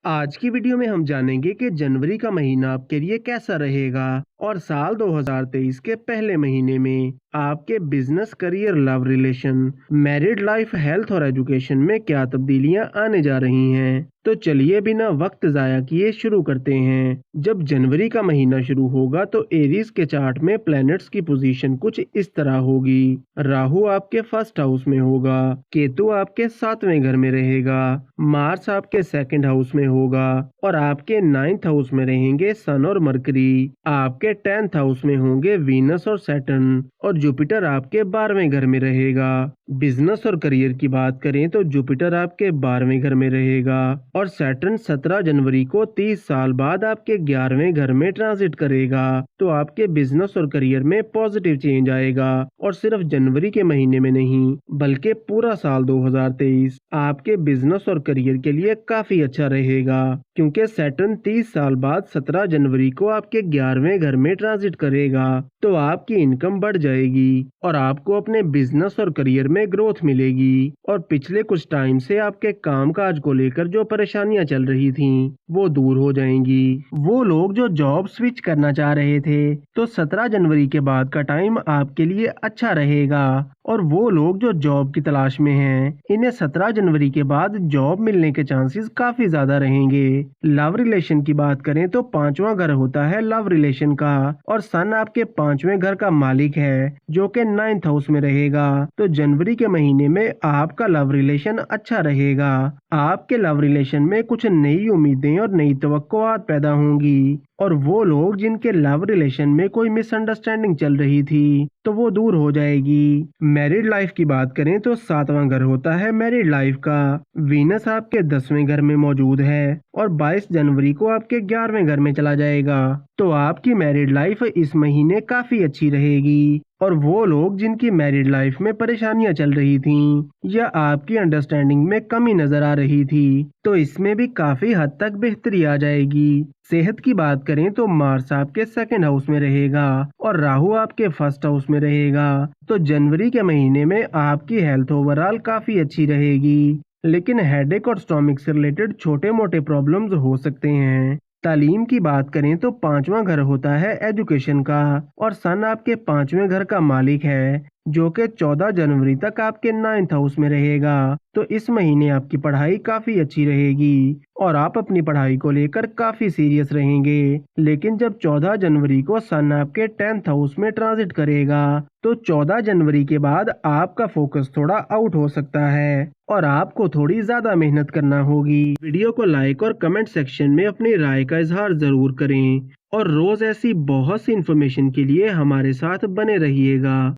आज की वीडियो में हम जानेंगे कि जनवरी का महीना आपके लिए कैसा रहेगा और साल 2023 के पहले महीने में आपके business, career, love relation, married life, health और एजुकेशन में क्या तब्दीलियां आने जा रही हैं। तो चलिए बिना वक्त जाया किए शुरू करते हैं। जब जनवरी का महीना शुरू होगा तो एरीज के चार्ट में प्लैनेट्स की पोजीशन कुछ इस तरह होगी। राहु आपके फर्स्ट हाउस में होगा, केतु आपके 7वें घर में रहेगा, मार्स आपके सेकंड हाउस में होगा और आपके 9th हाउस में रहेंगे सन और मरकरी। आपके 10th हाउस में होंगे वीनस और सैटर्न और जुपिटर आपके 12वें घर में रहेगा। बिजनेस और करियर की बात करें तो जुपिटर आपके 12वें घर में रहेगा और सैटर्न 17 जनवरी को 30 साल बाद आपके 11वें घर में ट्रांजिट करेगा। तो आपके बिजनेस और करियर में पॉजिटिव चेंज आएगा और सिर्फ जनवरी के महीने में नहीं बल्कि पूरा साल 2023 आपके बिजनेस और करियर के लिए काफी अच्छा रहेगा, क्योंकि सैटर्न 30 साल बाद 17 जनवरी को आपके 11वें घर में ट्रांजिट करेगा। तो आपकी इनकम बढ़ जाएगी और आपको अपने बिजनेस और करियर में ग्रोथ मिलेगी और पिछले कुछ टाइम से आपके कामकाज को लेकर जो परेशानियां चल रही थीं वो दूर हो जाएंगी। वो लोग जो जॉब स्विच करना चाह रहे थे तो 17 जनवरी के बाद का टाइम आपके लिए अच्छा रहेगा और वो लोग जो जॉब की तलाश में हैं इन्हें 17 जनवरी के बाद जॉब मिलने के चांसेस काफी ज्यादा रहेंगे। लव रिलेशन की बात करें तो 5वां घर होता है लव रिलेशन का और सन आपके 5वें घर का मालिक है जो कि 9th हाउस में रहेगा। तो जनवरी के महीने में आपका लव रिलेशन अच्छा रहेगा। आपके लव रिलेशन में कुछ नई उम्मीदें और नई तवक्कुआत पैदा होंगी और वो लोग जिनके लव रिलेशन में कोई मिसअंडरस्टैंडिंग चल रही थी तो वो दूर हो जाएगी। मैरिड लाइफ की बात करें तो 7वां घर होता है मैरिड लाइफ का। वीनस आपके 10वें घर में मौजूद है और 22 जनवरी को आपके 11वें घर में चला जाएगा। तो आपकी मैरिड लाइफ इस महीने काफी अच्छी रहेगी और वो लोग जिनकी मैरिड लाइफ में परेशानियां चल रही थीं या आपकी अंडरस्टैंडिंग में कमी नजर आ रही थी तो इसमें भी काफी हद तक बेहतरी आ जाएगी। सेहत की बात करें तो मार्स आपके सेकंड हाउस में रहेगा और राहु आपके फर्स्ट हाउस में रहेगा। तो जनवरी के महीने में आपकी हेल्थ ओवरऑल काफी अच्छी रहेगी, लेकिन हेडेक और स्टोमिक से रिलेटेड छोटे मोटे प्रॉब्लम्स हो सकते हैं। तालीम की बात करें तो 5वां घर होता है एजुकेशन का और सन आपके 5वें घर का मालिक है जो कि 14 जनवरी तक आपके 9th हाउस में रहेगा। तो इस महीने आपकी पढ़ाई काफी अच्छी रहेगी और आप अपनी पढ़ाई को लेकर काफी सीरियस रहेंगे। लेकिन जब 14 जनवरी को सन आपके 10th हाउस में ट्रांजिट करेगा तो 14 जनवरी के बाद आपका फोकस थोड़ा आउट हो सकता है और आपको थोड़ी ज्यादा मेहनत करना होगी। वीडियो को लाइक और कमेंट सेक्शन में अपनी राय का इजहार जरूर करें और रोज ऐसी बहुत सी इन्फॉर्मेशन के लिए हमारे साथ बने रहिएगा।